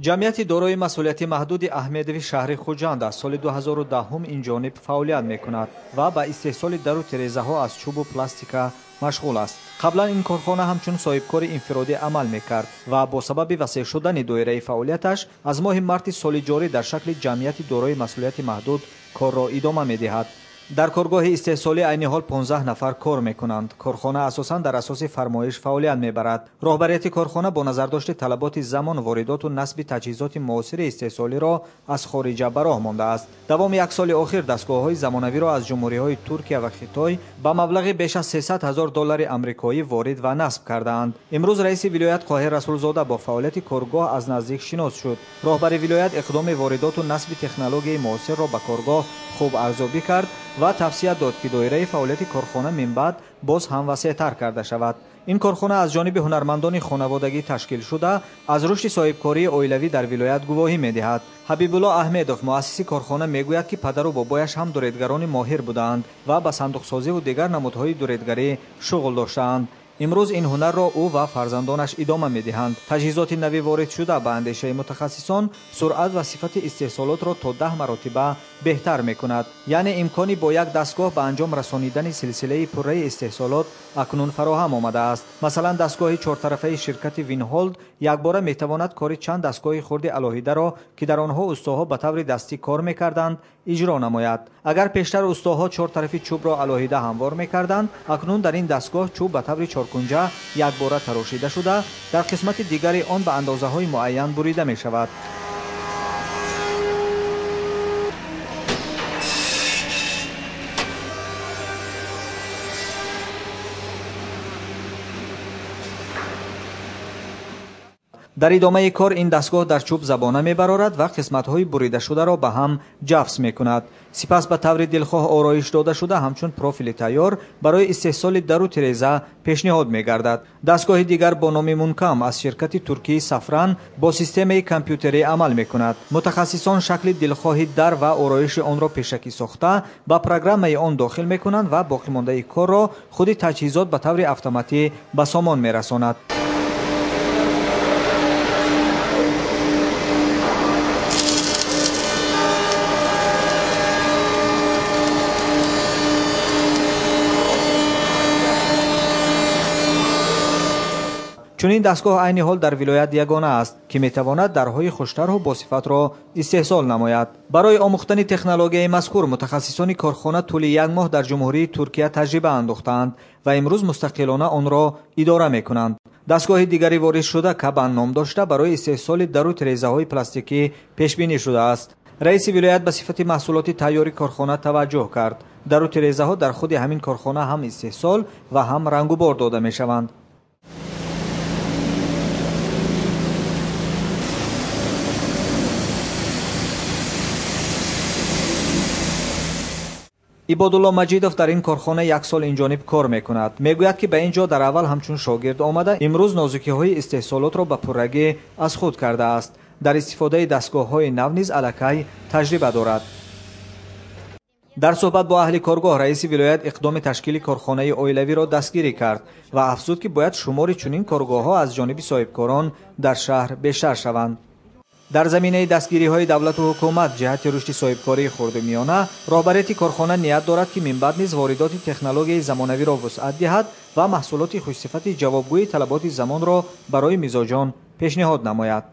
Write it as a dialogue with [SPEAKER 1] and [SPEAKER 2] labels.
[SPEAKER 1] ҷамъияти дорои масъулияти маҳдуди Аҳмедови шаҳри Хуҷанд аз соли 2010 инҷониб фаъолият мекунад ва ба истеҳсоли дару тирезаҳо аз чӯбу пластика машғул аст. қаблан ин корхона ҳамчун соҳибкори инфиродӣ амал мекард ва бо сабаби васеъ шудани доираи фаъолияташ аз моҳи марти соли ҷорӣ дар шакли ҷамъияти дорои масъулияти маҳдуд корро идома медиҳад. дар коргоҳи истеҳсолӣ айни ҳол 15 нафар кор мекунанд. корхона асосан дар асоси фармоиш фаъолият мебарад. роҳбарияти корхона бо назардошти талаботи замон воридоту насби таҷҳизоти муосири истеҳсолиро аз хориҷа ба роҳ мондааст. давоми як соли охир дастгоҳҳои замонавиро аз ҷумҳуриҳои Туркия ва Хитой ба маблағи беш аз 300 000 доллари амрикоӣ ворид ва насб кардаанд. имрӯз раиси вилоят Қоҳир Расулзода бо фаъолияти коргоҳ аз наздик шинос шуд. роҳбари вилоят иқдоми воридоту насби технологияи муосирро ба коргоҳ хуб арзёбӣ кард ва тавсия дод ки доираи фаъолияти корхона минбаъд боз ҳам васеътар карда шавад. ин корхона аз ҷониби ҳунармандони хонаводагӣ ташкил шуда аз рушди соҳибкории оилавӣ дар вилоят гувоҳӣ медиҳад. ҳабибулло аҳмедов муассиси корхона мегӯяд ки падару бобояш ҳам дуретгарони моҳир буданд ва ба сандуқсозиву дигар намудҳои дуретгарӣ шуғл доштаанд. имрӯз ин ҳунарро ӯ ва фарзандонаш идома медиҳанд. таҷҳизоти навӣ воридшуда ба андешаи мутахассисон суръат ва сифати истеҳсолотро то 10 маротиба беҳтар мекунад. яъне имкони бо як дастгоҳ ба анҷом расонидани силсилаи пурраи истеҳсолот акнун фароҳам омадааст. масалан дастгоҳи чортарафаи ширкати Винҳолд якбора метавонад кори чанд дастгоҳи хурди алоҳидаро ки дар онҳо устоҳо ба таври дастӣ кор мекарданд иҷро намояд. агар пештар устоҳо чортарафи чӯбро алоҳида ҳамвор мекарданд, акнун дар ин дастгоҳ чӯб ба таври чоркунҷа якбора тарошида шуда дар қисмати дигари он ба андозаҳои муайян бурида мешавад. дар идомаи кор ин дастгоҳ дар чӯб забона мебарорад ва қисматҳои буридашударо ба ҳам ҷафс мекунад. сипас ба таври дилхоҳ ороиш дода шуда ҳамчун профили тайёр барои истеҳсоли дару тиреза пешниҳод мегардад. дастгоҳи дигар бо номи Мункам аз ширкати туркии Сафран бо системаи компютерӣ амал мекунад. мутахассисон шакли дилхоҳи дар ва ороиши онро пешакӣ сохта ба программаи он дохил мекунанд ва боқимондаи корро худи таҷҳизот ба таври автоматӣ ба сомон мерасонад. чунин дастгоҳ айни ҳол дар вилоят ягона аст ки метавонад дарҳои хуштару босифатро истеҳсол намояд. барои омӯхтани технологияи мазкур мутахассисони корхона тӯли як моҳ дар ҷумҳурии Туркия таҷриба андохтаанд ва имрӯз мустақилона онро идора мекунанд. дастгоҳи дигари воридшуда Кабан ном дошта барои истеҳсоли дару тирезаҳои пластикӣ пешбинӣ шудааст. раиси вилоят ба сифати маҳсулоти тайёри корхона таваҷҷӯҳ кард. дару тирезаҳо дар худи ҳамин корхона ҳам истеҳсол ва ҳам рангубор дода мешаванд. ибодулло маҷидов дар ин корхона як сол инҷониб кор мекунад. мегӯяд ки ба ин ҷо дар аввал ҳамчун шогирд омада имрӯз нозукиҳои истеҳсолотро ба пуррагӣ аз худ кардааст. дар истифодаи дастгоҳҳои нав низ аллакай таҷриба дорад. дар суҳбат бо аҳли коргоҳ раиси вилоят иқдоми ташкили корхонаи оилавиро дастгирӣ кард ва афзуд ки бояд шумори чунин коргоҳҳо аз ҷониби соҳибкорон дар шаҳр бештар шаванд. дар заминаи дастгириҳои давлату ҳукумат ҷиҳати рушди соҳибкории хурдумиёна роҳбарияти корхона ният дорад ки минбаъд низ воридоти технологияи замонавиро вусъат диҳад ва маҳсулоти хушсифати ҷавобгӯи талаботи замонро барои мизоҷон пешниҳод намояд.